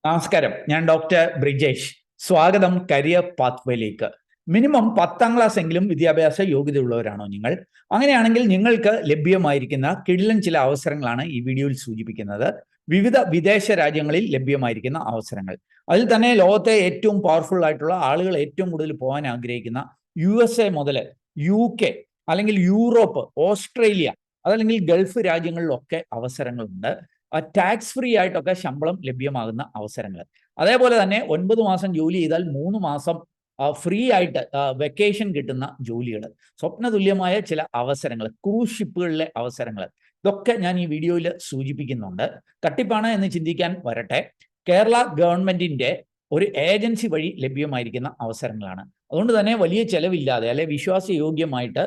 നമസ്കാരം, ഞാൻ ഡോക്ടർ ബ്രിജേഷ്. സ്വാഗതം കരിയർ പാത്വേയിലേക്ക്. മിനിമം 10ാം ക്ലാസ് എങ്കിലും വിദ്യാഭ്യാസ യോഗ്യതയുള്ളവരാണോ നിങ്ങൾ? അങ്ങനെയാണെങ്കിൽ നിങ്ങൾക്ക് ലഭ്യമായിരിക്കുന്ന കിടിലൻ ചില അവസരങ്ങളാണ് ഈ വീഡിയോയിൽ സൂചിപ്പിക്കുന്നത്. വിവിധ വിദേശ രാജ്യങ്ങളിൽ ലഭ്യമായിരിക്കുന്ന അവസരങ്ങൾ. അതിൽ തന്നെ ലോകത്തെ ഏറ്റവും പവർഫുൾ ആയിട്ടുള്ള ആളുകൾ ഏറ്റവും കൂടുതൽ പോകാൻ ആഗ്രഹിക്കുന്ന USA മുതൽ UK അല്ലെങ്കിൽ യൂറോപ്പ്, ഓസ്ട്രേലിയ, അതല്ലെങ്കിൽ ഗൾഫ് രാജ്യങ്ങളിലൊക്കെ അവസരങ്ങളുണ്ട്. ടാക്സ് ഫ്രീ ആയിട്ടൊക്കെ ശമ്പളം ലഭ്യമാകുന്ന അവസരങ്ങൾ. അതേപോലെ തന്നെ 9 മാസം ജോലി ചെയ്താൽ 3 മാസം ഫ്രീ ആയിട്ട് വെക്കേഷൻ കിട്ടുന്ന ജോലികൾ, സ്വപ്നതുല്യമായ ചില അവസരങ്ങൾ, ക്രൂസ് ഷിപ്പുകളിലെ അവസരങ്ങൾ, ഇതൊക്കെ ഞാൻ ഈ വീഡിയോയിൽ സൂചിപ്പിക്കുന്നുണ്ട്. തട്ടിപ്പാണ് എന്ന് ചിന്തിക്കാൻ വരട്ടെ. കേരള ഗവൺമെന്റിന്റെ ഒരു ഏജൻസി വഴി ലഭ്യമായിരിക്കുന്ന അവസരങ്ങളാണ്. അതുകൊണ്ട് തന്നെ വലിയ ചെലവില്ലാതെ അല്ലെ വിശ്വാസയോഗ്യമായിട്ട്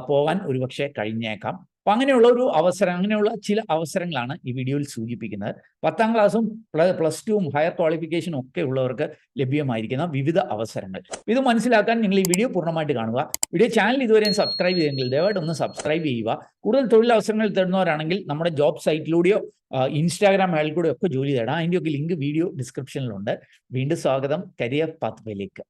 പോകാൻ ഒരുപക്ഷെ കഴിഞ്ഞേക്കാം. അപ്പൊ അങ്ങനെയുള്ള ഒരു അവസരം, അങ്ങനെയുള്ള ചില അവസരങ്ങളാണ് ഈ വീഡിയോയിൽ സൂചിപ്പിക്കുന്നത്. 10ാം ക്ലാസ്സും +2ഉം ഹയർ ക്വാളിഫിക്കേഷനും ഒക്കെ ഉള്ളവർക്ക് ലഭ്യമായിരിക്കുന്ന വിവിധ അവസരങ്ങൾ. ഇത് മനസ്സിലാക്കാൻ നിങ്ങൾ ഈ വീഡിയോ പൂർണ്ണമായിട്ട് കാണുക. ചാനൽ ഇതുവരെയും സബ്സ്ക്രൈബ് ചെയ്തെങ്കിൽ ദയവായിട്ട് ഒന്ന് സബ്സ്ക്രൈബ് ചെയ്യുക. കൂടുതൽ തൊഴിലവസരങ്ങൾ തേടുന്നവരാണെങ്കിൽ നമ്മുടെ ജോബ് സൈറ്റിലൂടെയോ ഇൻസ്റ്റാഗ്രാം ഹാൻഡിൽ കൂടെയോ ഒക്കെ ജോലി തേടാം. അതിൻ്റെയൊക്കെ ലിങ്ക് വീഡിയോ ഡിസ്ക്രിപ്ഷനിലുണ്ട്. വീണ്ടും സ്വാഗതം കരിയർ പാത്വേയിലേക്ക്.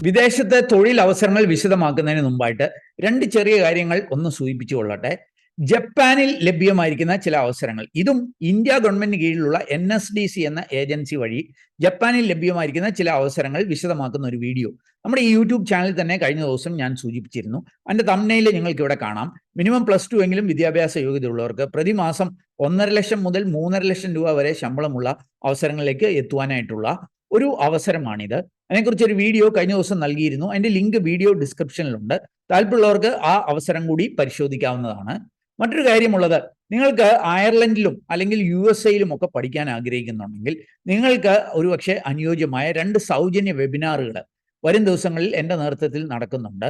വിദേശത്തെ തൊഴിലവസരങ്ങൾ വിശദമാക്കുന്നതിന് മുമ്പായിട്ട് 2 ചെറിയ കാര്യങ്ങൾ ഒന്ന് സൂചിപ്പിച്ചു കൊള്ളട്ടെ. ജപ്പാനിൽ ലഭ്യമായിരിക്കുന്ന ചില അവസരങ്ങൾ, ഇതും ഇന്ത്യ ഗവൺമെന്റിന് കീഴിലുള്ള NSDC എന്ന ഏജൻസി വഴി ജപ്പാനിൽ ലഭ്യമായിരിക്കുന്ന ചില അവസരങ്ങൾ വിശദമാക്കുന്ന ഒരു വീഡിയോ നമ്മുടെ ഈ യൂട്യൂബ് ചാനലിൽ തന്നെ കഴിഞ്ഞ ദിവസം ഞാൻ സൂചിപ്പിച്ചിരുന്നു. അതിന്റെ തംബ്നെയിൽ നിങ്ങൾക്ക് ഇവിടെ കാണാം. മിനിമം +2 എങ്കിലും വിദ്യാഭ്യാസ യോഗ്യതയുള്ളവർക്ക് പ്രതിമാസം 1.5 ലക്ഷം മുതൽ 3.5 ലക്ഷം രൂപ വരെ ശമ്പളമുള്ള അവസരങ്ങളിലേക്ക് എത്തുവാനായിട്ടുള്ള ഒരു അവസരമാണിത്. അതിനെക്കുറിച്ച് ഒരു വീഡിയോ കഴിഞ്ഞ ദിവസം നൽകിയിരുന്നു. അതിന്റെ ലിങ്ക് വീഡിയോ ഡിസ്ക്രിപ്ഷനിലുണ്ട്. താല്പര്യമുള്ളവർക്ക് ആ അവസരം കൂടി പരിശോധിക്കാവുന്നതാണ്. മറ്റൊരു കാര്യമുള്ളത്, നിങ്ങൾക്ക് അയർലൻഡിലും അല്ലെങ്കിൽ USA ഒക്കെ പഠിക്കാൻ ആഗ്രഹിക്കുന്നുണ്ടെങ്കിൽ നിങ്ങൾക്ക് ഒരുപക്ഷെ അനുയോജ്യമായ 2 സൗജന്യ വെബിനാറുകൾ വരും ദിവസങ്ങളിൽ എൻ്റെ നേതൃത്വത്തിൽ നടക്കുന്നുണ്ട്.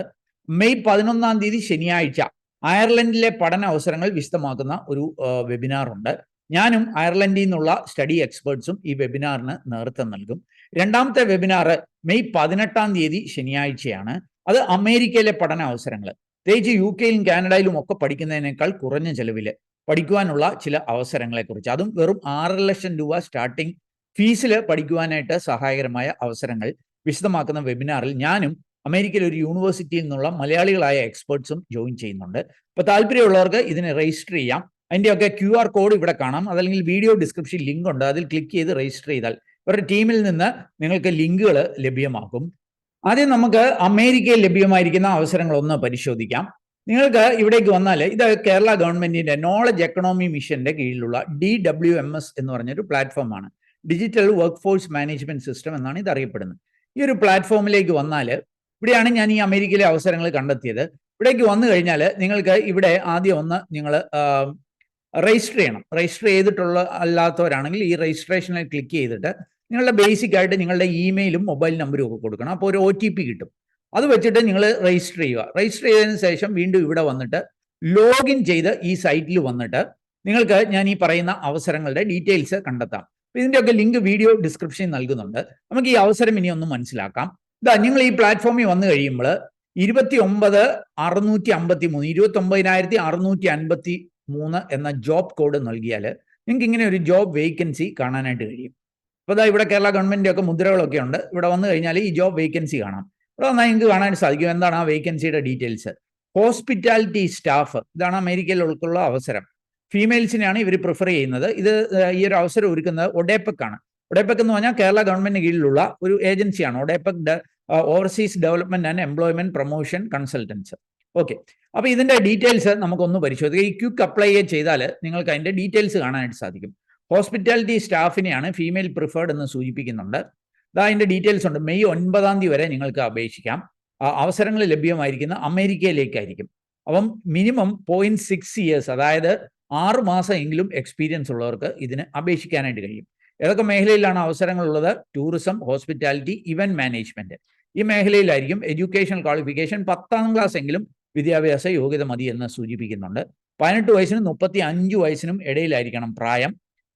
മെയ് 11-ാം തീയതി ശനിയാഴ്ച അയർലൻഡിലെ പഠന അവസരങ്ങൾ വിശദമാക്കുന്ന ഒരു വെബിനാറുണ്ട്. ഞാനും അയർലൻഡിൽ നിന്നുള്ള സ്റ്റഡി എക്സ്പേർട്സും ഈ വെബിനാറിന് നേതൃത്വം നൽകും. രണ്ടാമത്തെ വെബിനാർ മെയ് 18-ാം തീയതി ശനിയാഴ്ചയാണ്. അത് അമേരിക്കയിലെ പഠന അവസരങ്ങൾ, പ്രത്യേകിച്ച് UK-യിലും കാനഡയിലും ഒക്കെ പഠിക്കുന്നതിനേക്കാൾ കുറഞ്ഞ ചെലവിൽ പഠിക്കുവാനുള്ള ചില അവസരങ്ങളെക്കുറിച്ച്, അതും വെറും 6.5 ലക്ഷം രൂപ സ്റ്റാർട്ടിംഗ് ഫീസിൽ പഠിക്കുവാനായിട്ട് സഹായകരമായ അവസരങ്ങൾ വിശദമാക്കുന്ന വെബിനാറിൽ ഞാനും അമേരിക്കയിലെ ഒരു യൂണിവേഴ്സിറ്റിയിൽ നിന്നുള്ള മലയാളികളായ എക്സ്പേർട്സും ജോയിൻ ചെയ്യുന്നുണ്ട്. അപ്പോൾ താല്പര്യമുള്ളവർക്ക് ഇതിനെ രജിസ്റ്റർ ചെയ്യാം. അതിൻ്റെയൊക്കെ QR കോഡ് ഇവിടെ കാണാം, അതല്ലെങ്കിൽ വീഡിയോ ഡിസ്ക്രിപ്ഷൻ ലിങ്ക് ഉണ്ട്, അതിൽ ക്ലിക്ക് ചെയ്ത് രജിസ്റ്റർ ചെയ്താൽ ഇവരുടെ ടീമിൽ നിന്ന് നിങ്ങൾക്ക് ലിങ്കുകൾ ലഭ്യമാക്കും. ആദ്യം നമുക്ക് അമേരിക്കയിൽ ലഭ്യമായിരിക്കുന്ന അവസരങ്ങളൊന്ന് പരിശോധിക്കാം. നിങ്ങൾക്ക് ഇവിടേക്ക് വന്നാൽ ഇത് കേരള ഗവൺമെന്റിന്റെ നോളജ് എക്കണോമി മിഷന്റെ കീഴിലുള്ള DWMS എന്ന് പറഞ്ഞൊരു പ്ലാറ്റ്ഫോമാണ്. Digital work force management system എന്നാണ് ഇത് അറിയപ്പെടുന്നത്. ഈ ഒരു പ്ലാറ്റ്ഫോമിലേക്ക് വന്നാൽ ഇവിടെയാണ് ഞാൻ ഈ അമേരിക്കയിലെ അവസരങ്ങൾ കണ്ടെത്തിയത്. ഇവിടേക്ക് വന്നു കഴിഞ്ഞാൽ നിങ്ങൾക്ക് ഇവിടെ ആദ്യം ഒന്ന് നിങ്ങൾ രജിസ്റ്റർ ചെയ്യണം. രജിസ്റ്റർ ചെയ്തിട്ടുള്ള അല്ലാത്തവരാണെങ്കിൽ ഈ രജിസ്ട്രേഷനിൽ ക്ലിക്ക് ചെയ്തിട്ട് നിങ്ങളുടെ ബേസിക് ആയിട്ട് നിങ്ങളുടെ ഇമെയിലും മൊബൈൽ നമ്പറും ഒക്കെ കൊടുക്കണം. അപ്പോൾ ഒരു OTP കിട്ടും. അത് വെച്ചിട്ട് നിങ്ങൾ രജിസ്റ്റർ ചെയ്യുക. രജിസ്റ്റർ ചെയ്തതിന് ശേഷം വീണ്ടും ഇവിടെ വന്നിട്ട് ലോഗിൻ ചെയ്ത് ഈ സൈറ്റിൽ വന്നിട്ട് നിങ്ങൾക്ക് ഞാൻ ഈ പറയുന്ന അവസരങ്ങളുടെ ഡീറ്റെയിൽസ് കണ്ടെത്താം. ഇതിൻ്റെയൊക്കെ ലിങ്ക് വീഡിയോ ഡിസ്ക്രിപ്ഷനിൽ നൽകുന്നുണ്ട്. നമുക്ക് ഈ അവസരം ഇനി ഒന്ന് മനസ്സിലാക്കാം. ഇതാ, നിങ്ങൾ ഈ പ്ലാറ്റ്ഫോമിൽ വന്നു കഴിയുമ്പോൾ 29,653 എന്ന ജോബ് കോഡ് നൽകിയാൽ നിങ്ങൾക്ക് ഇങ്ങനെ ഒരു ജോബ് വേക്കൻസി കാണാനായിട്ട് കഴിയും. അപ്പോൾ ഇതാ ഇവിടെ കേരള ഗവൺമെന്റിന്റെ ഒക്കെ മുദ്രകളൊക്കെ ഉണ്ട്. ഇവിടെ വന്നു കഴിഞ്ഞാൽ ഈ ജോബ് വേക്കൻസി കാണാം. ഇവിടെ വന്നാൽ നിങ്ങൾക്ക് കാണാൻ സാധിക്കും എന്താണ് ആ വേക്കൻസിയുടെ ഡീറ്റെയിൽസ്. ഹോസ്പിറ്റാലിറ്റി സ്റ്റാഫ്, ഇതാണ് അമേരിക്കയിലുള്ള അവസരം. ഫീമെയിൽസിനെയാണ് ഇവർ പ്രിഫർ ചെയ്യുന്നത്. ഇത് ഈ ഒരു അവസരം ഒരുക്കുന്നത് ഒഡേപെക് ആണ്. ഒഡേപെക് എന്ന് പറഞ്ഞാൽ കേരള ഗവൺമെന്റിന് കീഴിലുള്ള ഒരു ഏജൻസിയാണ്. ODEPC overseas development and employment promotion consultants. Okay, അപ്പോൾ ഇതിന്റെ ഡീറ്റെയിൽസ് നമുക്കൊന്ന് പരിശോധിക്കാം. ഈ ക്വിക്ക് അപ്ലൈ ചെയ്താൽ നിങ്ങൾക്ക് അതിന്റെ ഡീറ്റെയിൽസ് കാണാനായിട്ട് സാധിക്കും. ഹോസ്പിറ്റാലിറ്റി സ്റ്റാഫിനെയാണ് ഫീമെയിൽ പ്രിഫേർഡ് എന്ന് സൂചിപ്പിക്കുന്നുണ്ട്. അതിന്റെ ഡീറ്റെയിൽസ് ഉണ്ട്. മെയ് 9-ാം തീയതി വരെ നിങ്ങൾക്ക് അപേക്ഷിക്കാം. അവസരങ്ങൾ ലഭ്യമായിരിക്കുന്ന അമേരിക്കയിലേക്കായിരിക്കും. അപ്പം മിനിമം 0.6 ഇയേഴ്സ്, അതായത് 6 മാസം എങ്കിലും എക്സ്പീരിയൻസ് ഉള്ളവർക്ക് ഇതിന് അപേക്ഷിക്കാനായിട്ട് കഴിയും. ഏതൊക്കെ മേഖലയിലാണ് അവസരങ്ങളുള്ളത്? ടൂറിസം, ഹോസ്പിറ്റാലിറ്റി, ഇവന്റ് മാനേജ്മെന്റ്, ഈ മേഖലയിലായിരിക്കും. എഡ്യൂക്കേഷൻ ക്വാളിഫിക്കേഷൻ 10ാം ക്ലാസ് എങ്കിലും വിദ്യാഭ്യാസ യോഗ്യത മതി എന്ന് സൂചിപ്പിക്കുന്നുണ്ട്. 18 വയസ്സിനും 35 വയസ്സിനും ഇടയിലായിരിക്കണം പ്രായം.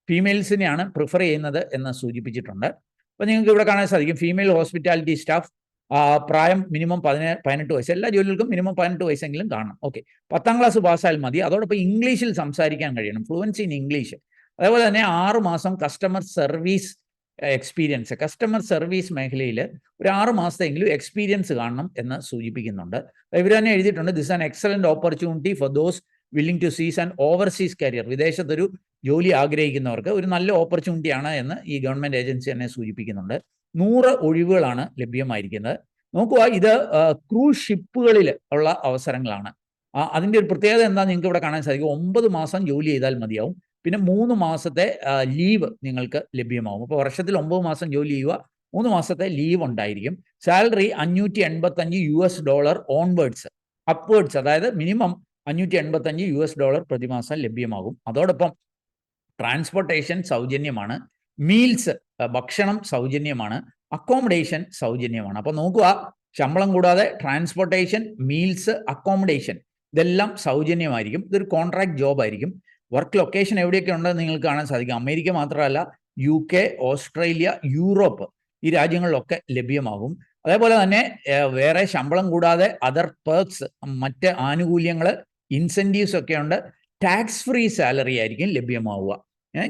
ഫീമെയിൽസിനെയാണ് പ്രിഫർ ചെയ്യുന്നത് എന്ന് സൂചിപ്പിച്ചിട്ടുണ്ട്. അപ്പോൾ നിങ്ങൾക്ക് ഇവിടെ കാണാൻ സാധിക്കും ഫീമെയിൽ ഹോസ്പിറ്റാലിറ്റി സ്റ്റാഫ് പ്രായം മിനിമം 18 വയസ്സ്, എല്ലാ ജോലികൾക്കും മിനിമം 18 വയസ്സെങ്കിലും കാണണം. ഓക്കെ, 10ാം ക്ലാസ് പാസ്സായാൽ മതി. അതോടൊപ്പം ഇംഗ്ലീഷിൽ സംസാരിക്കാൻ കഴിയണം, ഫ്ലുവൻസി ഇൻ ഇംഗ്ലീഷ്. അതേപോലെ തന്നെ 6 മാസം customer service experience, customer service മേഖലയിൽ ഒരു 6 മാസത്തെങ്കിലും എക്സ്പീരിയൻസ് കാണണം എന്ന് സൂചിപ്പിക്കുന്നുണ്ട്. ഇവർ തന്നെ എഴുതിയിട്ടുണ്ട്, this an excellent opportunity for those willing to seas and overseas career. വിദേശത്തൊരു ജോലി ആഗ്രഹിക്കുന്നവർക്ക് ഒരു നല്ല ഓപ്പർച്യൂണിറ്റിയാണ് എന്ന് ഈ ഗവൺമെന്റ് ഏജൻസി തന്നെ സൂചിപ്പിക്കുന്നുണ്ട്. 100 ഒഴിവുകളാണ് ലഭ്യമായിരിക്കുന്നത്. നോക്കുക, ഇത് ക്രൂസ് ഷിപ്പുകളിൽ ഉള്ള അവസരങ്ങളാണ്. അതിൻ്റെ ഒരു പ്രത്യേകത എന്താ നിങ്ങൾക്ക് ഇവിടെ കാണാൻ സാധിക്കും. 9 മാസം ജോലി ചെയ്താൽ മതിയാവും. പിന്നെ 3 മാസത്തെ ലീവ് നിങ്ങൾക്ക് ലഭ്യമാവും. അപ്പോൾ വർഷത്തിൽ 9 മാസം ജോലി ചെയ്യുക, 3 മാസത്തെ ലീവ് ഉണ്ടായിരിക്കും. സാലറി $585 ഓൺവേർഡ്സ്, അപ്വേർഡ്സ്, അതായത് മിനിമം $585 പ്രതിമാസം ലഭ്യമാകും. അതോടൊപ്പം ട്രാൻസ്പോർട്ടേഷൻ സൗജന്യമാണ്, മീൽസ് ഭക്ഷണം സൗജന്യമാണ്, അക്കോമഡേഷൻ സൗജന്യമാണ്. അപ്പോൾ നോക്കുക, ശമ്പളം കൂടാതെ ട്രാൻസ്പോർട്ടേഷൻ, മീൽസ്, അക്കോമഡേഷൻ ഇതെല്ലാം സൗജന്യമായിരിക്കും. ഇതൊരു കോൺട്രാക്ട് ജോബ് ആയിരിക്കും. വർക്ക് ലൊക്കേഷൻ എവിടെയൊക്കെ ഉണ്ടെന്ന് നിങ്ങൾക്ക് കാണാൻ സാധിക്കും. അമേരിക്ക മാത്രമല്ല, UK, ഓസ്ട്രേലിയ, യൂറോപ്പ് ഈ രാജ്യങ്ങളിലൊക്കെ ലഭ്യമാകും. അതേപോലെ തന്നെ വേറെ ശമ്പളം കൂടാതെ അതർ പെർക്സ്, മറ്റ് ആനുകൂല്യങ്ങൾ, ഇൻസെൻറ്റീവ്സ് ഒക്കെ ഉണ്ട്. ടാക്സ് ഫ്രീ സാലറി ആയിരിക്കും ലഭ്യമാവുക,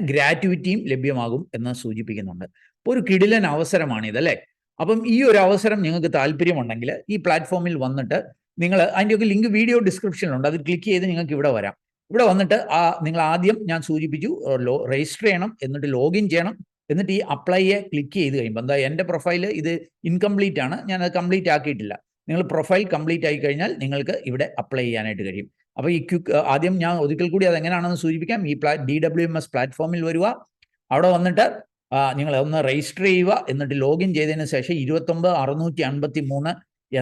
ഗ്രാറ്റുവിറ്റിയും ലഭ്യമാകും എന്ന് സൂചിപ്പിക്കുന്നുണ്ട്. അപ്പോൾ ഒരു കിടിലൻ അവസരമാണിത് അല്ലേ. അപ്പം ഈ ഒരു അവസരം നിങ്ങൾക്ക് താല്പര്യമുണ്ടെങ്കിൽ ഈ പ്ലാറ്റ്ഫോമിൽ വന്നിട്ട് നിങ്ങൾ, അതിൻ്റെയൊക്കെ ലിങ്ക് വീഡിയോ ഡിസ്ക്രിപ്ഷനിലുണ്ട്, അത് ക്ലിക്ക് ചെയ്ത് നിങ്ങൾക്ക് ഇവിടെ വരാം. ഇവിടെ വന്നിട്ട് നിങ്ങൾ ആദ്യം ഞാൻ സൂചിപ്പിച്ചു രജിസ്റ്റർ ചെയ്യണം, എന്നിട്ട് ലോഗിൻ ചെയ്യണം, എന്നിട്ട് ഈ അപ്ലൈയെ ക്ലിക്ക് ചെയ്ത് കഴിയുമ്പോൾ, എന്താ എൻ്റെ പ്രൊഫൈൽ ഇത് ഇൻകംപ്ലീറ്റ് ആണ്, ഞാനത് കംപ്ലീറ്റ് ആക്കിയിട്ടില്ല. നിങ്ങൾ പ്രൊഫൈൽ കംപ്ലീറ്റ് ആയി കഴിഞ്ഞാൽ നിങ്ങൾക്ക് ഇവിടെ അപ്ലൈ ചെയ്യാനായിട്ട് കഴിയും. അപ്പോൾ ഈ ആദ്യം ഞാൻ ഒരിക്കൽ കൂടി അതെങ്ങനെയാണെന്ന് സൂചിപ്പിക്കാം. ഈ DWMS പ്ലാറ്റ്ഫോമിൽ വരിക, അവിടെ വന്നിട്ട് നിങ്ങൾ ഒന്ന് രജിസ്റ്റർ ചെയ്യുക, എന്നിട്ട് ലോഗിൻ ചെയ്തതിന് ശേഷം 29653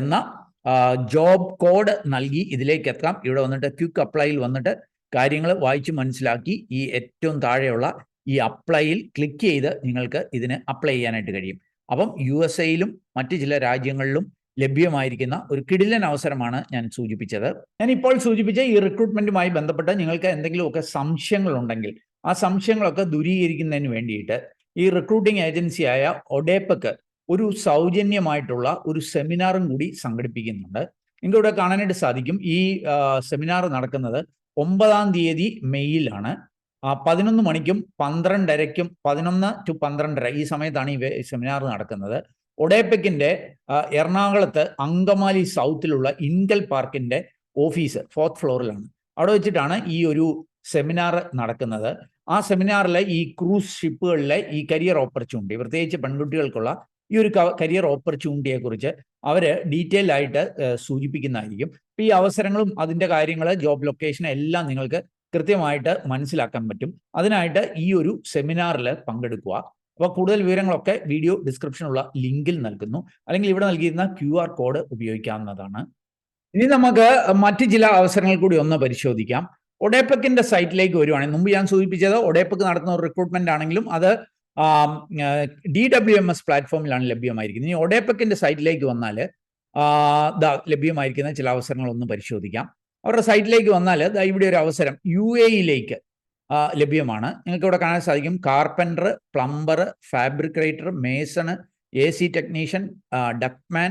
എന്ന ജോബ് കോഡ് നൽകി ഇതിലേക്ക് എത്താം. ഇവിടെ വന്നിട്ട് ക്വിക്ക് അപ്ലൈയിൽ വന്നിട്ട് കാര്യങ്ങൾ വായിച്ച് മനസ്സിലാക്കി ഈ ഏറ്റവും താഴെയുള്ള ഈ അപ്ലൈയിൽ ക്ലിക്ക് ചെയ്ത് നിങ്ങൾക്ക് ഇതിന് അപ്ലൈ ചെയ്യാനായിട്ട് കഴിയും. അപ്പം USA-യിലും മറ്റ് ചില രാജ്യങ്ങളിലും ലഭ്യമായിരിക്കുന്ന ഒരു കിടിലൻ അവസരമാണ് ഞാൻ സൂചിപ്പിച്ചത്. ഞാൻ ഇപ്പോൾ സൂചിപ്പിച്ച ഈ റിക്രൂട്ട്മെന്റുമായി ബന്ധപ്പെട്ട് നിങ്ങൾക്ക് എന്തെങ്കിലുമൊക്കെ സംശയങ്ങളുണ്ടെങ്കിൽ ആ സംശയങ്ങളൊക്കെ ദൂരീകരിക്കുന്നതിന് വേണ്ടിയിട്ട് ഈ റിക്രൂട്ടിംഗ് ഏജൻസിയായ ഒഡേപക്ക് ഒരു സൗജന്യമായിട്ടുള്ള ഒരു സെമിനാറും കൂടി സംഘടിപ്പിക്കുന്നുണ്ട്. നിങ്ങൾക്ക് ഇവിടെ കാണാനായിട്ട് സാധിക്കും. ഈ സെമിനാർ നടക്കുന്നത് 9-ാം തീയതി മെയ്യിലാണ്. 11 മണിക്കും 12:30ക്കും 11 to 12:30 ഈ സമയത്താണ് ഈ സെമിനാർ നടക്കുന്നത്. ഒഡേപെക്കിന്റെ എറണാകുളത്ത് അങ്കമാലി സൗത്തിലുള്ള ഇൻകൽ പാർക്കിന്റെ ഓഫീസ് 4th ഫ്ലോറിലാണ്. അവിടെ വെച്ചിട്ടാണ് ഈ ഒരു സെമിനാർ നടക്കുന്നത്. ആ സെമിനാറിൽ ഈ ക്രൂസ് ഷിപ്പുകളിലെ ഈ കരിയർ ഓപ്പർച്യൂണിറ്റി, പ്രത്യേകിച്ച് പെൺകുട്ടികൾക്കുള്ള ഈ ഒരു കരിയർ ഓപ്പർച്യൂണിറ്റിയെ കുറിച്ച് അവർ ഡീറ്റെയിൽ ആയിട്ട് സൂചിപ്പിക്കുന്നതായിരിക്കും. ഈ അവസരങ്ങളും അതിൻ്റെ കാര്യങ്ങൾ, ജോബ് ലൊക്കേഷൻ എല്ലാം നിങ്ങൾക്ക് കൃത്യമായിട്ട് മനസ്സിലാക്കാൻ പറ്റും. അതിനായിട്ട് ഈ ഒരു സെമിനാറിൽ പങ്കെടുക്കുക. അപ്പോൾ കൂടുതൽ വിവരങ്ങളൊക്കെ വീഡിയോ ഡിസ്ക്രിപ്ഷനുള്ള ലിങ്കിൽ നൽകുന്നു, അല്ലെങ്കിൽ ഇവിടെ നൽകിയിരുന്ന QR കോഡ് ഉപയോഗിക്കാവുന്നതാണ്. ഇനി നമുക്ക് മറ്റ് ചില അവസരങ്ങൾ കൂടി ഒന്ന് പരിശോധിക്കാം. ഒഡേപെക്കിന്റെ സൈറ്റിലേക്ക് വരുവാണെങ്കിൽ, മുമ്പ് ഞാൻ സൂചിപ്പിച്ചത് ഒഡേപെക്ക് നടത്തുന്ന ഒരു റിക്രൂട്ട്മെന്റ് ആണെങ്കിലും അത് DWMS പ്ലാറ്റ്ഫോമിലാണ് ലഭ്യമായിരിക്കുന്നത്. ഇനി ഒഡേപെക്കിന്റെ സൈറ്റിലേക്ക് വന്നാൽ ലഭ്യമായിരിക്കുന്ന ചില അവസരങ്ങളൊന്ന് പരിശോധിക്കാം. അവരുടെ സൈറ്റിലേക്ക് വന്നാൽ ഇവിടെ ഒരു അവസരം UAE-യിലേക്ക് ലഭ്യമാണ്. നിങ്ങൾക്ക് ഇവിടെ കാണാൻ സാധിക്കും. Carpenter, plumber, fabricator, mason, AC technician, ductman,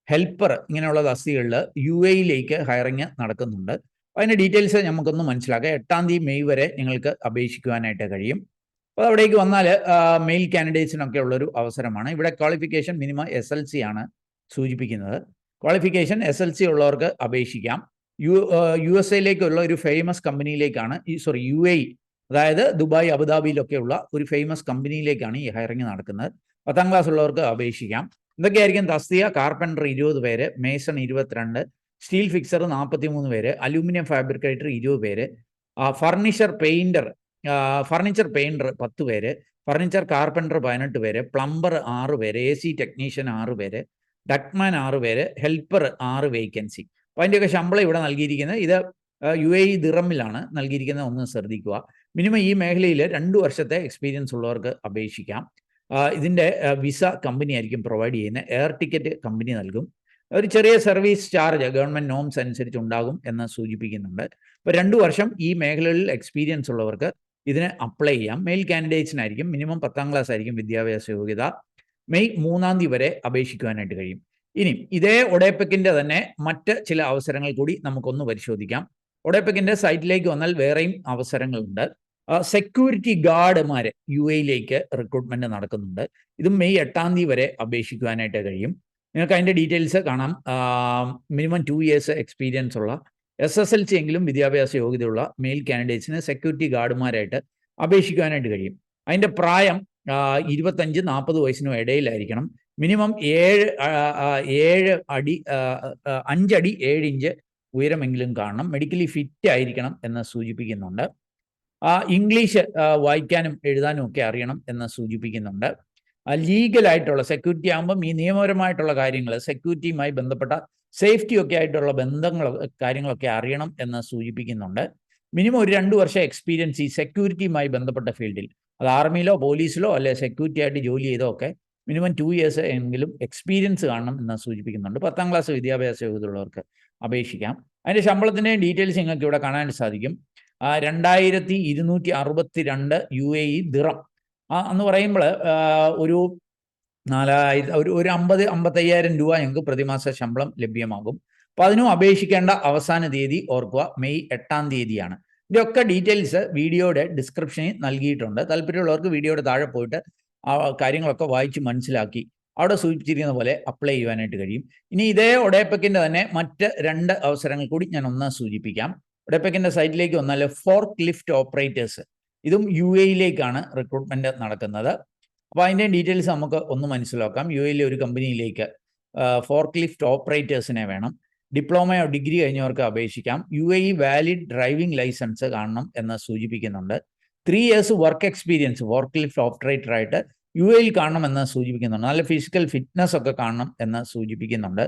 helper ഇങ്ങനെയുള്ള തസ്തികകളിൽ UAE-യിലേക്ക് ഹയറിങ് നടക്കുന്നുണ്ട്. അതിൻ്റെ ഡീറ്റെയിൽസ് നമുക്കൊന്ന് മനസ്സിലാക്കാം. 8-ാം തീയതി മെയ് വരെ നിങ്ങൾക്ക് അപേക്ഷിക്കുവാനായിട്ട് കഴിയും. അപ്പോൾ അവിടേക്ക് വന്നാൽ മെയിൽ കാൻഡിഡേറ്റ്സിനൊക്കെ ഉള്ളൊരു അവസരമാണ്. ഇവിടെ ക്വാളിഫിക്കേഷൻ മിനിമം SLC ആണ് സൂചിപ്പിക്കുന്നത്. ക്വാളിഫിക്കേഷൻ SLC ഉള്ളവർക്ക് അപേക്ഷിക്കാം. USA-യിലേക്കുള്ള ഒരു ഫേമസ് കമ്പനിയിലേക്കാണ് UAE, അതായത് ദുബായ്, അബുദാബിയിലൊക്കെയുള്ള ഒരു ഫേമസ് കമ്പനിയിലേക്കാണ് ഈ ഹയറിങ് നടക്കുന്നത്. 10ാം ക്ലാസ് ഉള്ളവർക്ക് അപേക്ഷിക്കാം. എന്തൊക്കെയായിരിക്കും തസ്തിക? കാർപ്പൻറ്റർ 20 പേര്, മേസൺ 22, സ്റ്റീൽ ഫിക്സർ 43 പേര്, അലൂമിനിയം ഫാബ്രിക്കേറ്റർ 20 പേര്, ഫർണിച്ചർ പെയിൻറ്റർ 10 പേര്, ഫർണിച്ചർ കാർപ്പൻറ്റർ 18 പേര്, പ്ലംബർ 6 പേര്, AC ടെക്നീഷ്യൻ 6 പേര്, ഡക്ട്മാൻ 6 പേര്, ഹെൽപ്പർ 6 വേക്കൻസി. അപ്പോൾ അതിൻ്റെയൊക്കെ ശമ്പളം ഇവിടെ നൽകിയിരിക്കുന്നത്. ഇത് UAE ദിറമിലാണ് നൽകിയിരിക്കുന്നത്, ഒന്ന് ശ്രദ്ധിക്കുക. മിനിമം ഈ മേഖലയിൽ 2 വർഷത്തെ എക്സ്പീരിയൻസ് ഉള്ളവർക്ക് അപേക്ഷിക്കാം. ഇതിൻ്റെ വിസ കമ്പനി ആയിരിക്കും പ്രൊവൈഡ് ചെയ്യുന്നത്. എയർ ടിക്കറ്റ് കമ്പനി നൽകും. ഒരു ചെറിയ സർവീസ് ചാർജ് ഗവൺമെൻറ് നോംസ് അനുസരിച്ച് ഉണ്ടാകും എന്ന് സൂചിപ്പിക്കുന്നുണ്ട്. ഇപ്പോൾ 2 വർഷം ഈ മേഖലകളിൽ എക്സ്പീരിയൻസ് ഉള്ളവർക്ക് ഇതിന് അപ്ലൈ ചെയ്യാം. മെയിൽ കാൻഡിഡേറ്റ്സിനായിരിക്കും. മിനിമം 10ാം ക്ലാസ് ആയിരിക്കും വിദ്യാഭ്യാസ യോഗ്യത. മെയ് 3-ാം തീയതി വരെ അപേക്ഷിക്കുവാനായിട്ട് കഴിയും. ഇനി ഇതേ ഒഡേപെക്കിന്റെ തന്നെ മറ്റ് ചില അവസരങ്ങൾ കൂടി നമുക്കൊന്ന് പരിശോധിക്കാം. ഒഡേപെക്കിന്റെ സൈറ്റിലേക്ക് വന്നാൽ വേറെയും അവസരങ്ങളുണ്ട്. സെക്യൂരിറ്റി ഗാർഡുമാരെ UAE-യിലേക്ക് റിക്രൂട്ട്മെന്റ് നടക്കുന്നുണ്ട്. ഇത് മെയ് 8-ാം തീയതി വരെ അപേക്ഷിക്കുവാനായിട്ട് കഴിയും. നിങ്ങൾക്ക് അതിന്റെ ഡീറ്റെയിൽസ് കാണാം. മിനിമം 2 ഇയേഴ്സ് എക്സ്പീരിയൻസ് ഉള്ള SSLC എങ്കിലും വിദ്യാഭ്യാസ യോഗ്യതയുള്ള മെയിൽ കാൻഡിഡേറ്റ്സിന് സെക്യൂരിറ്റി ഗാർഡുമാരായിട്ട് അപേക്ഷിക്കുവാനായിട്ട് കഴിയും. അതിന്റെ പ്രായം 25-40 വയസ്സിനും ഇടയിലായിരിക്കണം. മിനിമം 5 അടി 7 ഇഞ്ച് ഉയരമെങ്കിലും കാണണം. മെഡിക്കലി ഫിറ്റ് ആയിരിക്കണം എന്ന് സൂചിപ്പിക്കുന്നുണ്ട്. ഇംഗ്ലീഷ് വായിക്കാനും എഴുതാനും ഒക്കെ അറിയണം എന്ന് സൂചിപ്പിക്കുന്നുണ്ട്. ലീഗലായിട്ടുള്ള സെക്യൂരിറ്റി ആകുമ്പം ഈ നിയമപരമായിട്ടുള്ള കാര്യങ്ങൾ, സെക്യൂരിറ്റിയുമായി ബന്ധപ്പെട്ട സേഫ്റ്റി ഒക്കെ ആയിട്ടുള്ള കാര്യങ്ങളൊക്കെ അറിയണം എന്ന് സൂചിപ്പിക്കുന്നുണ്ട്. മിനിമം ഒരു 2 വർഷം എക്സ്പീരിയൻസ് ഈ സെക്യൂരിറ്റിയുമായി ബന്ധപ്പെട്ട ഫീൽഡിൽ, അത് ആർമിയിലോ പോലീസിലോ അല്ലെ സെക്യൂരിറ്റി ആയിട്ട് ജോലി ചെയ്തോ ഒക്കെ മിനിമം 2 ഇയേഴ്സ് എങ്കിലും എക്സ്പീരിയൻസ് കാണണം എന്ന് സൂചിപ്പിക്കുന്നുണ്ട്. 10ാം ക്ലാസ് വിദ്യാഭ്യാസ യോഗ്യതയുള്ളവർക്ക് അപേക്ഷിക്കാം. അതിൻ്റെ ശമ്പളത്തിൻ്റെ ഡീറ്റെയിൽസ് നിങ്ങൾക്ക് ഇവിടെ കാണാൻ സാധിക്കും. 2262 UAE ദിറം എന്ന് പറയുമ്പോൾ ഒരു 50-55,000 രൂപ ഞങ്ങൾക്ക് പ്രതിമാസ ശമ്പളം ലഭ്യമാകും. അപ്പോൾ അതിനും അപേക്ഷിക്കേണ്ട അവസാന തീയതി ഓർക്കുക, മെയ് 8-ാം തീയതിയാണ്. ഇതിൻ്റെയൊക്കെ ഡീറ്റെയിൽസ് വീഡിയോയുടെ ഡിസ്ക്രിപ്ഷനിൽ നൽകിയിട്ടുണ്ട്. താല്പര്യമുള്ളവർക്ക് വീഡിയോയുടെ താഴെ പോയിട്ട് ആ കാര്യങ്ങളൊക്കെ വായിച്ച് മനസ്സിലാക്കി അവിടെ സൂചിപ്പിച്ചിരിക്കുന്ന പോലെ അപ്ലൈ ചെയ്യുവാനായിട്ട് കഴിയും. ഇനി ഇതേ ഒഡേപെക്കിൻ്റെ തന്നെ മറ്റ് 2 അവസരങ്ങൾ കൂടി ഞാൻ ഒന്ന് സൂചിപ്പിക്കാം. ഒഡേപെക്കിൻ്റെ സൈറ്റിലേക്ക് വന്നാൽ ഫോർക്ക് ലിഫ്റ്റ് ഓപ്പറേറ്റേഴ്സ്, ഇതും UAE-യിലേക്കാണ് റിക്രൂട്ട്മെന്റ് നടക്കുന്നത്. അപ്പോൾ അതിൻ്റെ ഡീറ്റെയിൽസ് നമുക്ക് ഒന്ന് മനസ്സിലാക്കാം. UAE-യിലെ ഒരു കമ്പനിയിലേക്ക് ഫോർക്ക് ലിഫ്റ്റ് ഓപ്പറേറ്റേഴ്സിനെ വേണം. ഡിപ്ലോമയോ ഡിഗ്രി കഴിഞ്ഞവർക്ക് അപേക്ഷിക്കാം. UAE വാലിഡ് ഡ്രൈവിംഗ് ലൈസൻസ് കാണണം എന്ന് സൂചിപ്പിക്കുന്നുണ്ട്. 3 years work experience forklift ഓപ്പറേറ്ററായിട്ട് UAE-യിൽ കാണണമെന്ന് സൂചിപ്പിക്കുന്നുണ്ട്. നല്ല ഫിസിക്കൽ ഫിറ്റ്നസ് ഒക്കെ കാണണം എന്ന് സൂചിപ്പിക്കുന്നുണ്ട്.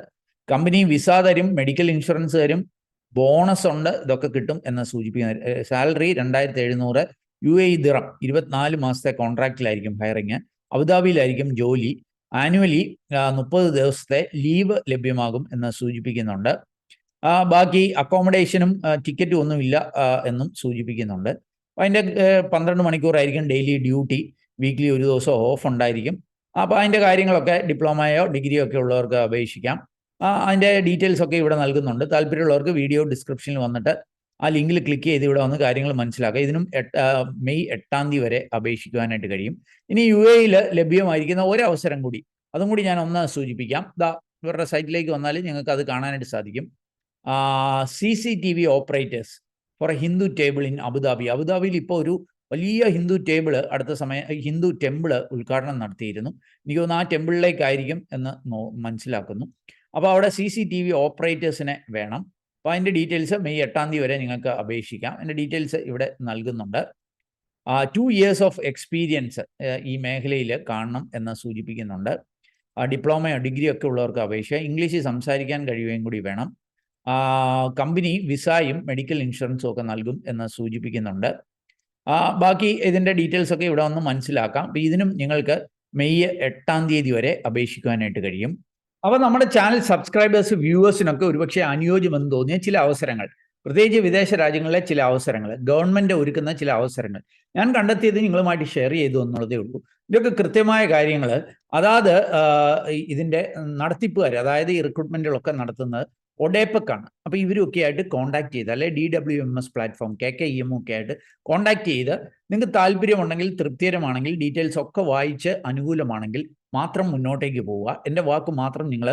കമ്പനി വിസ തരും, മെഡിക്കൽ ഇൻഷുറൻസ് തരും, ബോണസ് ഉണ്ട്, ഇതൊക്കെ കിട്ടും എന്ന് സൂചിപ്പിക്കുന്നത്. സാലറി 2700 UAE ദിറം, 24 മാസത്തെ കോൺട്രാക്റ്റിലായിരിക്കും ഹയറിങ്. അബുദാബിയിലായിരിക്കും ജോലി. ആനുവലി 30 ദിവസത്തെ ലീവ് ലഭ്യമാകും എന്ന് സൂചിപ്പിക്കുന്നുണ്ട്. ബാക്കി അക്കോമഡേഷനും ടിക്കറ്റും ഒന്നുമില്ല എന്നും സൂചിപ്പിക്കുന്നുണ്ട്. അതിൻ്റെ 12 മണിക്കൂറായിരിക്കും ഡെയിലി ഡ്യൂട്ടി. വീക്ക്ലി ഒരു ദിവസം ഓഫ് ഉണ്ടായിരിക്കും. അപ്പോൾ അതിൻ്റെ കാര്യങ്ങളൊക്കെ ഡിപ്ലോമയോ ഡിഗ്രിയോ ഒക്കെ ഉള്ളവർക്ക് അപേക്ഷിക്കാം. അതിൻ്റെ ഡീറ്റെയിൽസ് ഒക്കെ ഇവിടെ നൽകുന്നുണ്ട്. താല്പര്യമുള്ളവർക്ക് വീഡിയോ ഡിസ്ക്രിപ്ഷനിൽ വന്നിട്ട് ആ ലിങ്കിൽ ക്ലിക്ക് ചെയ്ത് ഇവിടെ വന്ന് കാര്യങ്ങൾ മനസ്സിലാക്കുക. ഇതിനും മെയ് 8-ാം തീയതി വരെ അപേക്ഷിക്കുവാനായിട്ട് കഴിയും. ഇനി UAE-യിൽ ലഭ്യമായിരിക്കുന്ന ഒരു അവസരം കൂടി, അതും കൂടി ഞാൻ ഒന്ന് സൂചിപ്പിക്കാം. ഇവരുടെ സൈറ്റിലേക്ക് വന്നാൽ നിങ്ങൾക്ക് അത് കാണാനായിട്ട് സാധിക്കും. CCTV operators for Hindu table in Abu Dhabi. അബുദാബിയിൽ ഇപ്പോൾ ഒരു വലിയ ഹിന്ദു ടെമ്പിൾ ഉദ്ഘാടനം നടത്തിയിരുന്നു. എനിക്ക് തോന്നുന്നു ആ ടെമ്പിളിലേക്കായിരിക്കും എന്ന് മനസ്സിലാക്കുന്നു. അപ്പോൾ അവിടെ CCTV ഓപ്പറേറ്റേഴ്സിനെ വേണം. അപ്പോൾ അതിൻ്റെ ഡീറ്റെയിൽസ് മെയ് 8-ാം തീയതി വരെ നിങ്ങൾക്ക് അപേക്ഷിക്കാം. അതിൻ്റെ ഡീറ്റെയിൽസ് ഇവിടെ നൽകുന്നുണ്ട്. 2 ഇയേഴ്സ് ഓഫ് എക്സ്പീരിയൻസ് ഈ മേഖലയിൽ കാണണം എന്ന് സൂചിപ്പിക്കുന്നുണ്ട്. ഡിപ്ലോമയോ ഡിഗ്രിയോ ഒക്കെ ഉള്ളവർക്ക് അപേക്ഷിക്കാം. ഇംഗ്ലീഷ് സംസാരിക്കാൻ കഴിയുകയും കൂടി വേണം. കമ്പനി വിസയും മെഡിക്കൽ ഇൻഷുറൻസും ഒക്കെ നൽകും എന്ന് സൂചിപ്പിക്കുന്നുണ്ട്. ബാക്കി ഇതിൻ്റെ ഡീറ്റെയിൽസ് ഒക്കെ ഇവിടെ ഒന്ന് മനസ്സിലാക്കാം. അപ്പോൾ ഇതിനും നിങ്ങൾക്ക് മെയ് 8-ാം തീയതി വരെ അപേക്ഷിക്കുവാനായിട്ട് കഴിയും. അപ്പോൾ നമ്മുടെ ചാനൽ സബ്സ്ക്രൈബേഴ്സ് വ്യൂവേഴ്സിനൊക്കെ ഒരുപക്ഷെ അനുയോജ്യമെന്ന് തോന്നിയ ചില അവസരങ്ങൾ, പ്രത്യേകിച്ച് വിദേശ രാജ്യങ്ങളിലെ ചില അവസരങ്ങൾ, ഗവൺമെൻറ് ഒരുക്കുന്ന ചില അവസരങ്ങൾ ഞാൻ കണ്ടെത്തിയത് നിങ്ങളുമായിട്ട് ഷെയർ ചെയ്തു എന്നുള്ളതേ ഉള്ളൂ. ഇതൊക്കെ കൃത്യമായ കാര്യങ്ങൾ അതാത് ഇതിൻ്റെ നടത്തിപ്പുകാർ, അതായത് ഈ റിക്രൂട്ട്മെൻറ്റുകളൊക്കെ നടത്തുന്നത് ഒഡേപെക്കാണ്. അപ്പോൾ ഇവരൊക്കെ ആയിട്ട് കോൺടാക്ട് ചെയ്ത്, അല്ലെ DWMS പ്ലാറ്റ്ഫോം KKEM ഒക്കെ ആയിട്ട് കോൺടാക്ട് ചെയ്ത് നിങ്ങൾക്ക് താല്പര്യമുണ്ടെങ്കിൽ, തൃപ്തികരമാണെങ്കിൽ, ഡീറ്റെയിൽസ് ഒക്കെ വായിച്ച് അനുകൂലമാണെങ്കിൽ മാത്രം മുന്നോട്ടേക്ക് പോവുക. എൻ്റെ വാക്ക് മാത്രം നിങ്ങൾ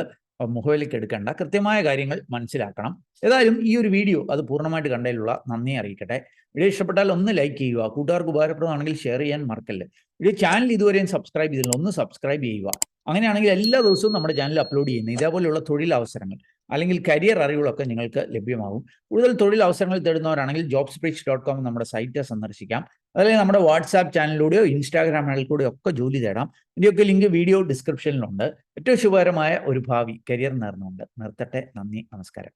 മുഖവിലേക്ക് എടുക്കേണ്ട, കൃത്യമായ കാര്യങ്ങൾ മനസ്സിലാക്കണം. ഏതായാലും ഈ ഒരു വീഡിയോ അത് പൂർണ്ണമായിട്ട് കണ്ടതിലുള്ള നന്ദി അറിയിക്കട്ടെ. വീഡിയോ ഇഷ്ടപ്പെട്ടാൽ ഒന്ന് ലൈക്ക് ചെയ്യുക, കൂട്ടുകാർക്ക് ഉപകാരപ്രദമാണെങ്കിൽ ഷെയർ ചെയ്യാൻ മറക്കല്ലേ. വീഡിയോ ചാനൽ ഇതുവരെയും സബ്സ്ക്രൈബ് ചെയ്തില്ല, ഒന്ന് സബ്സ്ക്രൈബ് ചെയ്യുക. അങ്ങനെയാണെങ്കിൽ എല്ലാ ദിവസവും നമ്മുടെ ചാനൽ അപ്ലോഡ് ചെയ്യുന്ന ഇതേപോലെയുള്ള തൊഴിലവസരങ്ങൾ അല്ലെങ്കിൽ കരിയർ അറിവുകളൊക്കെ നിങ്ങൾക്ക് ലഭ്യമാകും. കൂടുതൽ തൊഴിൽ അവസരങ്ങൾ തേടുന്നവരാണെങ്കിൽ jobsbridge.com നമ്മുടെ സൈറ്റ് സന്ദർശിക്കാം. അതല്ലെങ്കിൽ നമ്മുടെ വാട്സാപ്പ് ചാനലിലൂടെയോ ഇൻസ്റ്റാഗ്രാം ഹാൻഡിലൂടെയോ ഒക്കെ ജോലി തേടാം. ഇതിൻ്റെയൊക്കെ ലിങ്ക് വീഡിയോ ഡിസ്ക്രിപ്ഷനിലുണ്ട്. ഏറ്റവും ശുഭകരമായ ഒരു ഭാവി കരിയർ നേർന്നുകൊണ്ട് നിർത്തട്ടെ. നന്ദി, നമസ്കാരം.